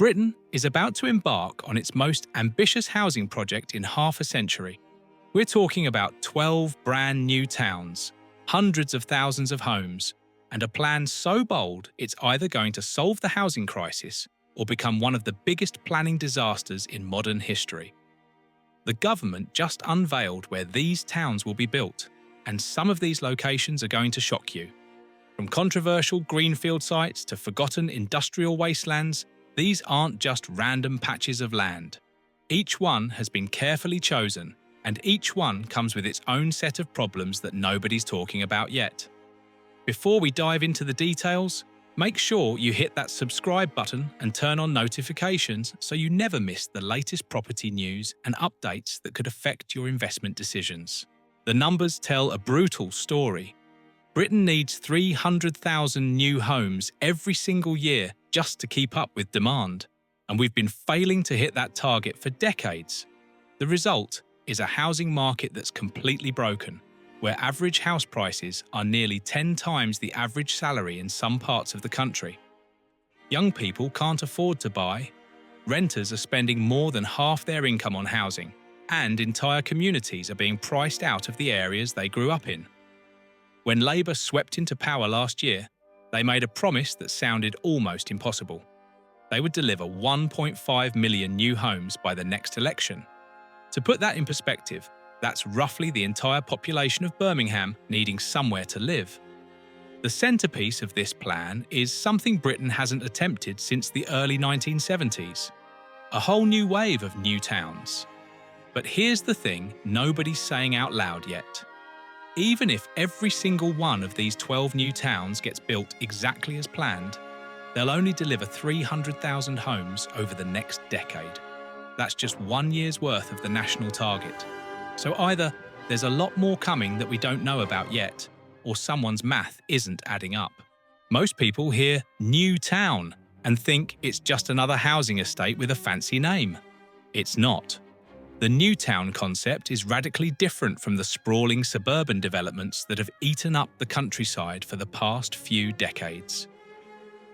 Britain is about to embark on its most ambitious housing project in half a century. We're talking about 12 brand new towns, hundreds of thousands of homes, and a plan so bold it's either going to solve the housing crisis or become one of the biggest planning disasters in modern history. The government just unveiled where these towns will be built, and some of these locations are going to shock you. From controversial greenfield sites to forgotten industrial wastelands, these aren't just random patches of land. Each one has been carefully chosen, and each one comes with its own set of problems that nobody's talking about yet. Before we dive into the details, make sure you hit that subscribe button and turn on notifications so you never miss the latest property news and updates that could affect your investment decisions. The numbers tell a brutal story. Britain needs 300,000 new homes every single year just to keep up with demand, and we've been failing to hit that target for decades. The result is a housing market that's completely broken, where average house prices are nearly 10 times the average salary in some parts of the country. Young people can't afford to buy, renters are spending more than half their income on housing, and entire communities are being priced out of the areas they grew up in. When Labour swept into power last year, they made a promise that sounded almost impossible. They would deliver 1.5 million new homes by the next election. To put that in perspective, that's roughly the entire population of Birmingham needing somewhere to live. The centrepiece of this plan is something Britain hasn't attempted since the early 1970s. A whole new wave of new towns. But here's the thing nobody's saying out loud yet. Even if every single one of these 12 new towns gets built exactly as planned, they'll only deliver 300,000 homes over the next decade. That's just 1 year's worth of the national target. So either there's a lot more coming that we don't know about yet, or someone's math isn't adding up. Most people hear new town and think it's just another housing estate with a fancy name. It's not. The new town concept is radically different from the sprawling suburban developments that have eaten up the countryside for the past few decades.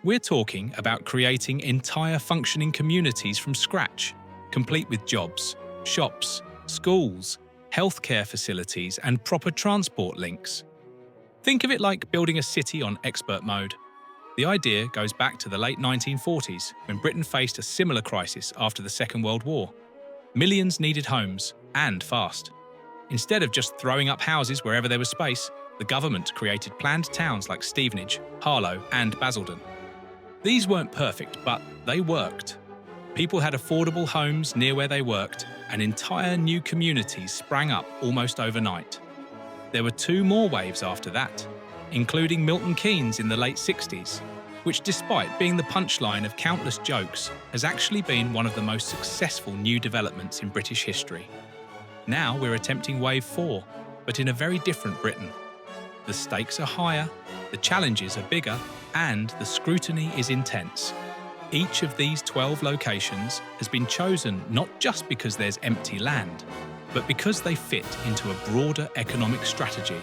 We're talking about creating entire functioning communities from scratch, complete with jobs, shops, schools, healthcare facilities, and proper transport links. Think of it like building a city on expert mode. The idea goes back to the late 1940s, when Britain faced a similar crisis after the Second World War. Millions needed homes, and fast. Instead of just throwing up houses wherever there was space, the government created planned towns like Stevenage, Harlow, and Basildon. These weren't perfect, but they worked. People had affordable homes near where they worked, and entire new communities sprang up almost overnight. There were 2 more waves after that, including Milton Keynes in the late 60s, which, despite being the punchline of countless jokes, has actually been one of the most successful new developments in British history. Now we're attempting Wave 4, but in a very different Britain. The stakes are higher, the challenges are bigger, and the scrutiny is intense. Each of these 12 locations has been chosen not just because there's empty land, but because they fit into a broader economic strategy.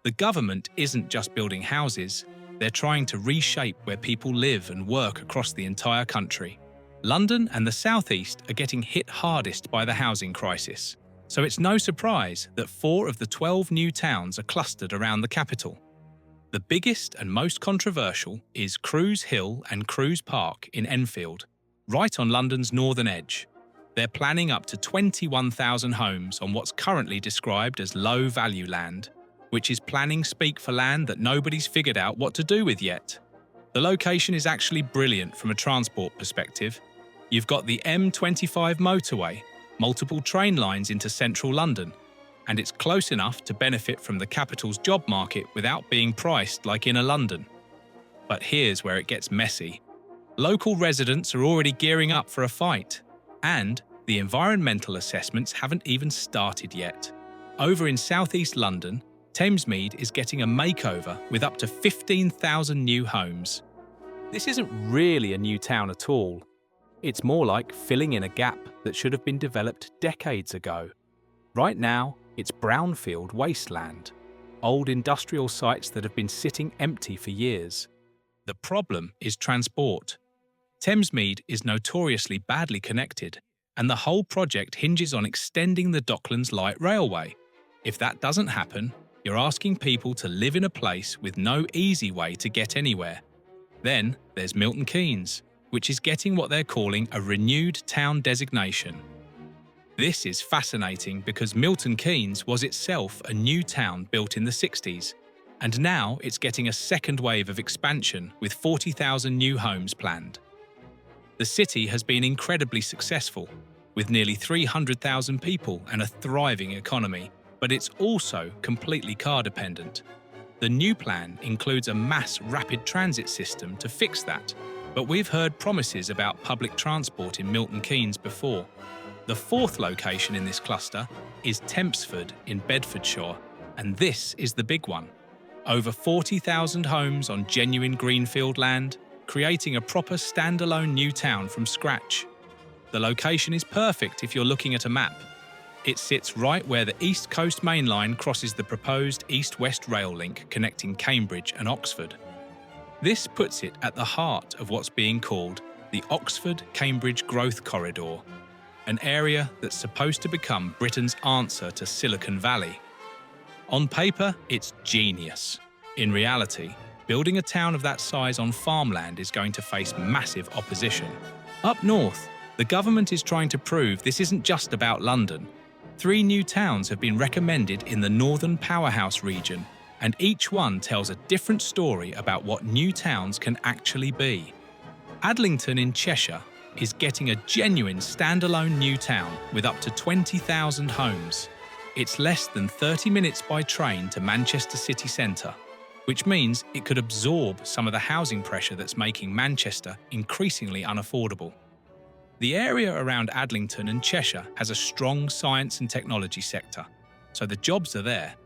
The government isn't just building houses, they're trying to reshape where people live and work across the entire country. London and the South East are getting hit hardest by the housing crisis, so it's no surprise that 4 of the 12 new towns are clustered around the capital. The biggest and most controversial is Cruise Hill and Cruise Park in Enfield, right on London's northern edge. They're planning up to 21,000 homes on what's currently described as low-value land, which is planning speak for land that nobody's figured out what to do with yet. The location is actually brilliant from a transport perspective. You've got the M25 motorway, multiple train lines into central London, and it's close enough to benefit from the capital's job market without being priced like inner London. But here's where it gets messy. Local residents are already gearing up for a fight, and the environmental assessments haven't even started yet. Over in southeast London, Thamesmead is getting a makeover with up to 15,000 new homes. This isn't really a new town at all. It's more like filling in a gap that should have been developed decades ago. Right now, it's brownfield wasteland, old industrial sites that have been sitting empty for years. The problem is transport. Thamesmead is notoriously badly connected, and the whole project hinges on extending the Docklands Light Railway. If that doesn't happen, you're asking people to live in a place with no easy way to get anywhere. Then there's Milton Keynes, which is getting what they're calling a renewed town designation. This is fascinating because Milton Keynes was itself a new town built in the 60s, and now it's getting a second wave of expansion with 40,000 new homes planned. The city has been incredibly successful, with nearly 300,000 people and a thriving economy, but it's also completely car-dependent. The new plan includes a mass rapid transit system to fix that, but we've heard promises about public transport in Milton Keynes before. The fourth location in this cluster is Tempsford in Bedfordshire, and this is the big one. Over 40,000 homes on genuine greenfield land, creating a proper standalone new town from scratch. The location is perfect if you're looking at a map. It sits right where the East Coast Main Line crosses the proposed east-west rail link connecting Cambridge and Oxford. This puts it at the heart of what's being called the Oxford-Cambridge Growth Corridor, an area that's supposed to become Britain's answer to Silicon Valley. On paper, it's genius. In reality, building a town of that size on farmland is going to face massive opposition. Up north, the government is trying to prove this isn't just about London. 3 new towns have been recommended in the Northern Powerhouse region, and each one tells a different story about what new towns can actually be. Adlington in Cheshire is getting a genuine standalone new town with up to 20,000 homes. It's less than 30 minutes by train to Manchester city centre, which means it could absorb some of the housing pressure that's making Manchester increasingly unaffordable. The area around Adlington and Cheshire has a strong science and technology sector, so the jobs are there.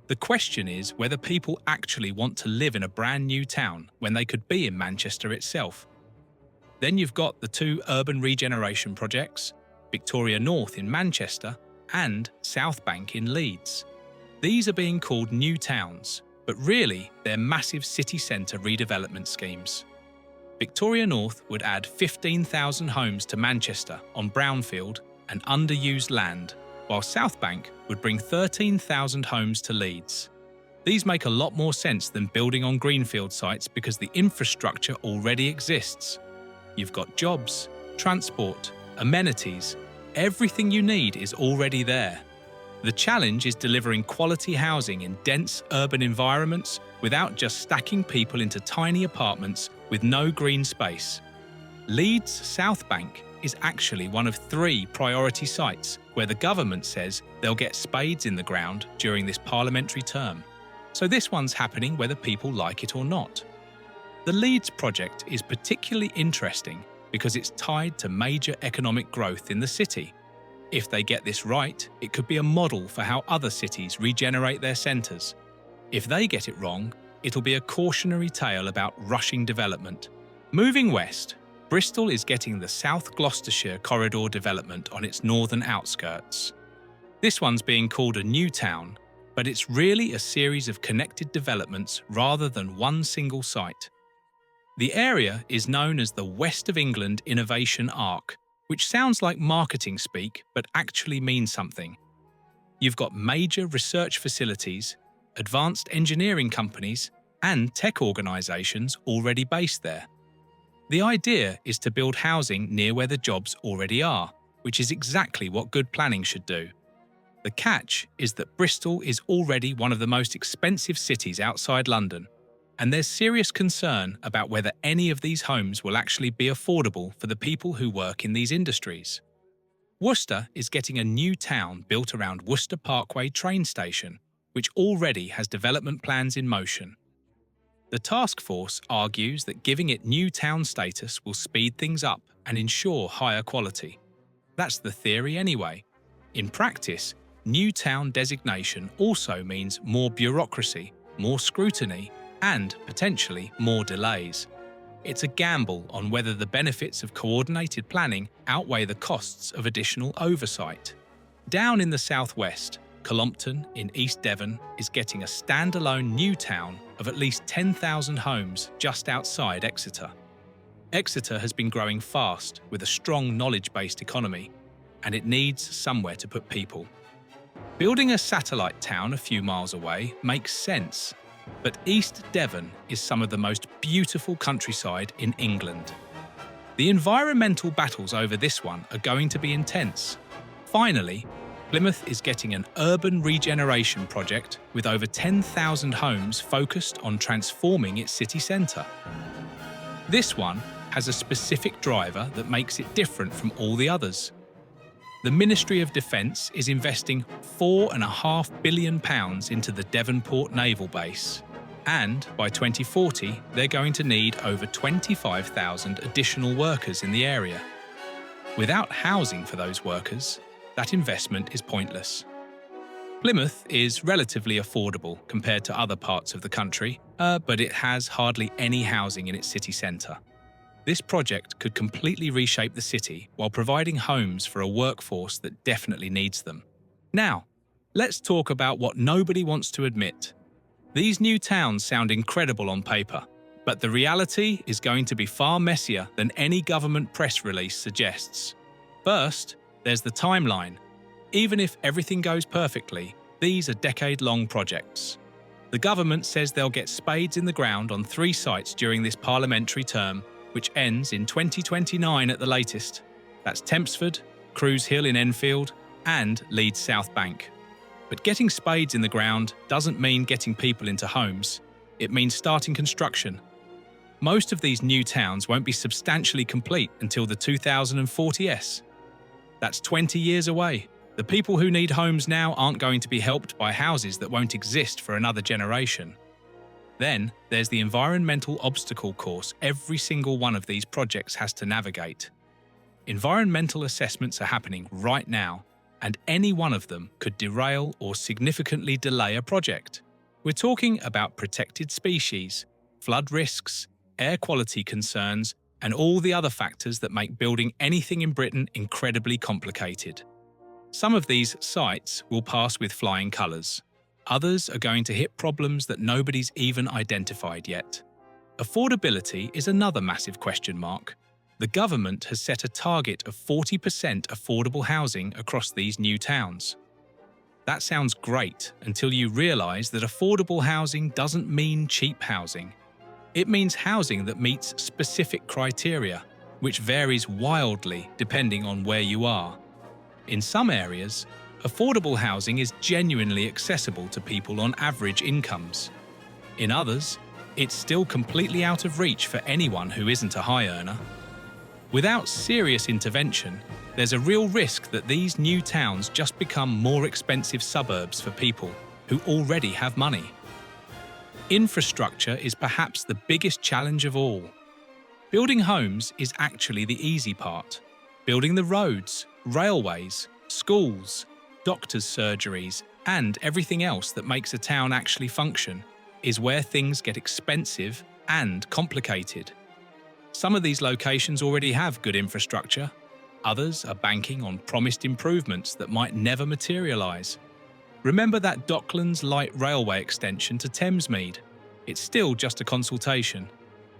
The question is whether people actually want to live in a brand new town when they could be in Manchester itself. Then you've got the 2 urban regeneration projects, Victoria North in Manchester and South Bank in Leeds. These are being called new towns, but really they're massive city centre redevelopment schemes. Victoria North would add 15,000 homes to Manchester on brownfield and underused land, while South Bank would bring 13,000 homes to Leeds. These make a lot more sense than building on greenfield sites because the infrastructure already exists. You've got jobs, transport, amenities, everything you need is already there. The challenge is delivering quality housing in dense urban environments without just stacking people into tiny apartments with no green space. Leeds South Bank is actually one of 3 priority sites where the government says they'll get spades in the ground during this parliamentary term. So this one's happening whether people like it or not. The Leeds project is particularly interesting because it's tied to major economic growth in the city. If they get this right, it could be a model for how other cities regenerate their centres. If they get it wrong, it'll be a cautionary tale about rushing development. Moving west, Bristol is getting the South Gloucestershire Corridor development on its northern outskirts. This one's being called a new town, but it's really a series of connected developments rather than one single site. The area is known as the West of England Innovation Arc, which sounds like marketing speak but actually means something. You've got major research facilities, advanced engineering companies, and tech organisations already based there. The idea is to build housing near where the jobs already are, which is exactly what good planning should do. The catch is that Bristol is already one of the most expensive cities outside London, and there's serious concern about whether any of these homes will actually be affordable for the people who work in these industries. Worcester is getting a new town built around Worcester Parkway train station, which already has development plans in motion. The task force argues that giving it new town status will speed things up and ensure higher quality. That's the theory anyway. In practice, new town designation also means more bureaucracy, more scrutiny, and potentially more delays. It's a gamble on whether the benefits of coordinated planning outweigh the costs of additional oversight. Down in the southwest, Cullompton in East Devon is getting a standalone new town of at least 10,000 homes just outside Exeter. Exeter has been growing fast with a strong knowledge-based economy, and it needs somewhere to put people. Building a satellite town a few miles away makes sense, but East Devon is some of the most beautiful countryside in England. The environmental battles over this one are going to be intense. Finally, Plymouth is getting an urban regeneration project with over 10,000 homes focused on transforming its city centre. This one has a specific driver that makes it different from all the others. The Ministry of Defence is investing £4.5 billion into the Devonport Naval Base. And by 2040, they're going to need over 25,000 additional workers in the area. Without housing for those workers, that investment is pointless. Plymouth is relatively affordable compared to other parts of the country, but it has hardly any housing in its city centre. This project could completely reshape the city while providing homes for a workforce that definitely needs them. Now, let's talk about what nobody wants to admit. These new towns sound incredible on paper, but the reality is going to be far messier than any government press release suggests. First, there's the timeline. Even if everything goes perfectly, these are decade-long projects. The government says they'll get spades in the ground on 3 sites during this parliamentary term, which ends in 2029 at the latest. That's Tempsford, Cruise Hill in Enfield, and Leeds South Bank. But getting spades in the ground doesn't mean getting people into homes. It means starting construction. Most of these new towns won't be substantially complete until the 2040s. That's 20 years away. The people who need homes now aren't going to be helped by houses that won't exist for another generation. Then, there's the environmental obstacle course every single one of these projects has to navigate. Environmental assessments are happening right now, and any one of them could derail or significantly delay a project. We're talking about protected species, flood risks, air quality concerns, and all the other factors that make building anything in Britain incredibly complicated. Some of these sites will pass with flying colours. Others are going to hit problems that nobody's even identified yet. Affordability is another massive question mark. The government has set a target of 40% affordable housing across these new towns. That sounds great until you realise that affordable housing doesn't mean cheap housing. It means housing that meets specific criteria, which varies wildly depending on where you are. In some areas, affordable housing is genuinely accessible to people on average incomes. In others, it's still completely out of reach for anyone who isn't a high earner. Without serious intervention, there's a real risk that these new towns just become more expensive suburbs for people who already have money. Infrastructure is perhaps the biggest challenge of all. Building homes is actually the easy part. Building the roads, railways, schools, doctors' surgeries, and everything else that makes a town actually function is where things get expensive and complicated. Some of these locations already have good infrastructure. Others are banking on promised improvements that might never materialise. Remember that Docklands Light Railway extension to Thamesmead? It's still just a consultation.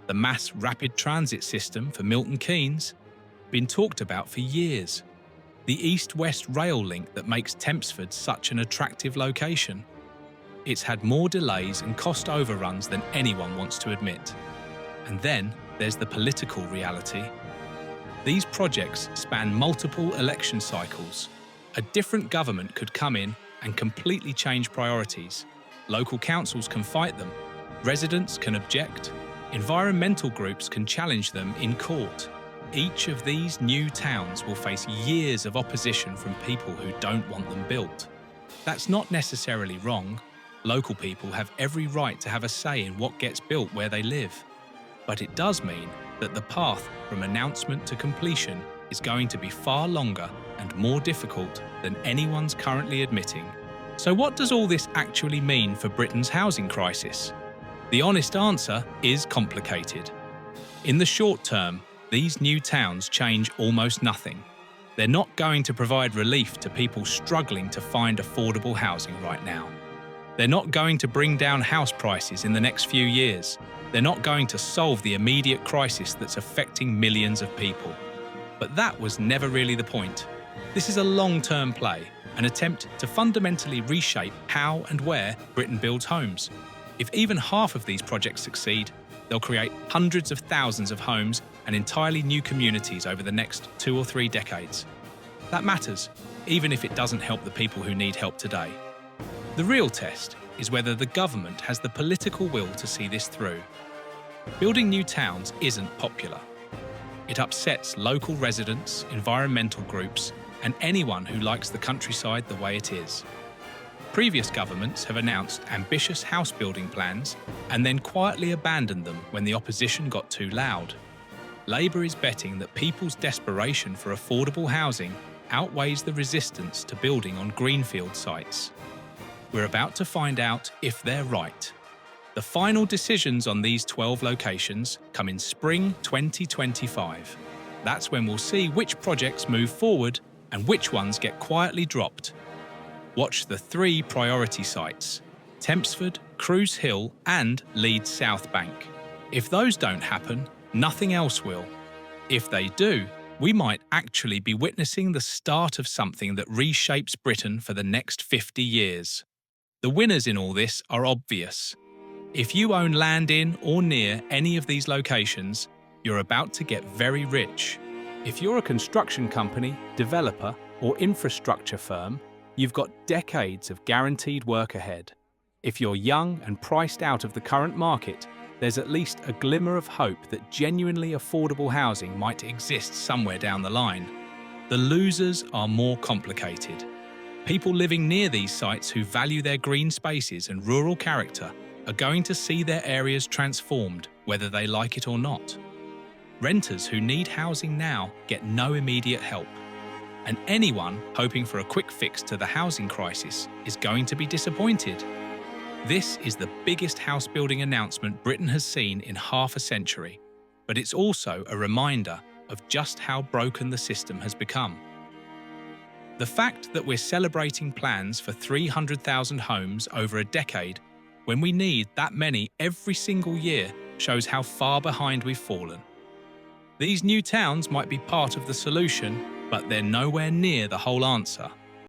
The mass rapid transit system for Milton Keynes? Been talked about for years. The east-west rail link that makes Tempsford such an attractive location. It's had more delays and cost overruns than anyone wants to admit. And then there's the political reality. These projects span multiple election cycles. A different government could come in and completely change priorities. Local councils can fight them. Residents can object. Environmental groups can challenge them in court. Each of these new towns will face years of opposition from people who don't want them built. That's not necessarily wrong. Local people have every right to have a say in what gets built where they live. But it does mean that the path from announcement to completion is going to be far longer and more difficult than anyone's currently admitting. So what does all this actually mean for Britain's housing crisis? The honest answer is complicated. In the short term, these new towns change almost nothing. They're not going to provide relief to people struggling to find affordable housing right now. They're not going to bring down house prices in the next few years. They're not going to solve the immediate crisis that's affecting millions of people. But that was never really the point. This is a long-term play, an attempt to fundamentally reshape how and where Britain builds homes. If even half of these projects succeed, they'll create hundreds of thousands of homes and entirely new communities over the next 2 or 3 decades. That matters, even if it doesn't help the people who need help today. The real test is whether the government has the political will to see this through. Building new towns isn't popular. It upsets local residents, environmental groups, and anyone who likes the countryside the way it is. Previous governments have announced ambitious house building plans and then quietly abandoned them when the opposition got too loud. Labour is betting that people's desperation for affordable housing outweighs the resistance to building on greenfield sites. We're about to find out if they're right. The final decisions on these 12 locations come in spring 2025. That's when we'll see which projects move forward and which ones get quietly dropped. Watch the 3 priority sites: Tempsford, Cruise Hill and Leeds South Bank. If those don't happen, nothing else will. If they do, we might actually be witnessing the start of something that reshapes Britain for the next 50 years. The winners in all this are obvious. If you own land in or near any of these locations, you're about to get very rich. If you're a construction company, developer, or infrastructure firm, you've got decades of guaranteed work ahead. If you're young and priced out of the current market, there's at least a glimmer of hope that genuinely affordable housing might exist somewhere down the line. The losers are more complicated. People living near these sites who value their green spaces and rural character are going to see their areas transformed, whether they like it or not. Renters who need housing now get no immediate help. And anyone hoping for a quick fix to the housing crisis is going to be disappointed. This is the biggest house building announcement Britain has seen in half a century, but it's also a reminder of just how broken the system has become. The fact that we're celebrating plans for 300,000 homes over a decade when we need that many every single year shows how far behind we've fallen. These new towns might be part of the solution, but they're nowhere near the whole answer.